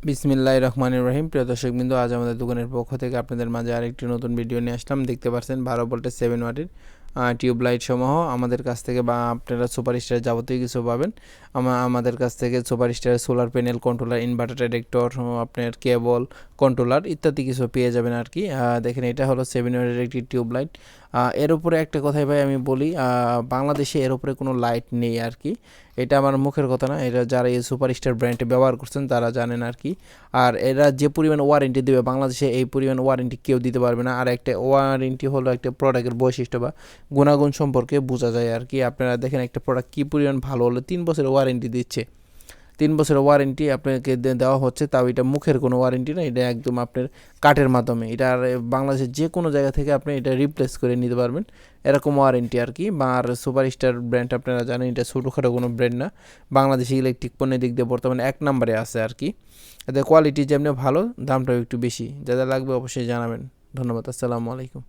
বিসমিল্লাহির রহমানির রহিম। প্রিয় দর্শকবৃন্দ, আজ আমাদের দোকানের পক্ষ থেকে আপনাদের মাঝে আরেকটি নতুন ভিডিও নিয়ে আসলাম। দেখতে পাচ্ছেন 12 ভোল্টের 7 ওয়াটের টিউবলাইট সমূহ আমাদের কাছ থেকে, বা আপনারা সুপারস্টার যাবতীয় কিছু পাবেন আমাদের কাছ থেকে। Superstar solar panel, controller, inverter, detector, আপনার কেবল, কন্ট্রোলার ইত্যাদি কিছু পেয়ে যাবেন আর কি। দেখেন, এটা হলো 7 ওয়াটের একটি টিউবলাইট। এর উপরে একটা কথাই ভাই আমি বলি, বাংলাদেশে এর উপরে কোনো লাইট নেই আর কি। এটা আমার মুখের কথা না, এটা যারা এই সুপারস্টার ব্র্যান্ডে ব্যবহার করছেন তারা জানেন আর কি। আর এরা যে পরিমাণ ওয়ারেন্টি দেবে, বাংলাদেশে এই পরিমাণ ওয়ারেন্টি কেউ দিতে পারবে না। আর একটা ওয়ারেন্টি হলো একটা প্রোডাক্টের বৈশিষ্ট্য বা গুণাগুণ সম্পর্কে বোঝা যায় আর কি। আপনারা দেখেন একটা প্রোডাক্ট কী পরিমাণ ভালো হলে 3 বছরের ওয়ারেন্টি দিচ্ছে। 3 বছরের ওয়ারেন্টি আপনাকে দেওয়া হচ্ছে, তাও এটা মুখের কোনো ওয়ারেন্টি না, এটা একদম আপনার কাঠের মাধ্যমে। এটা আর বাংলাদেশের যে কোনো জায়গা থেকে আপনি এটা রিপ্লেস করে নিতে পারবেন, এরকম ওয়ারেন্টি আর কি। আর সুপারস্টার ব্র্যান্ড আপনারা জানেন, এটা ছোটোখাটো কোনো ব্র্যান্ড না, বাংলাদেশি ইলেকট্রিক পণ্যের দিক দিয়ে বর্তমানে 1 নম্বরে আছে আর কি। এদের কোয়ালিটি যেমনি ভালো, দামটাও একটু বেশি। যাদের লাগবে অবশ্যই জানাবেন। ধন্যবাদ। আসসালামু আলাইকুম।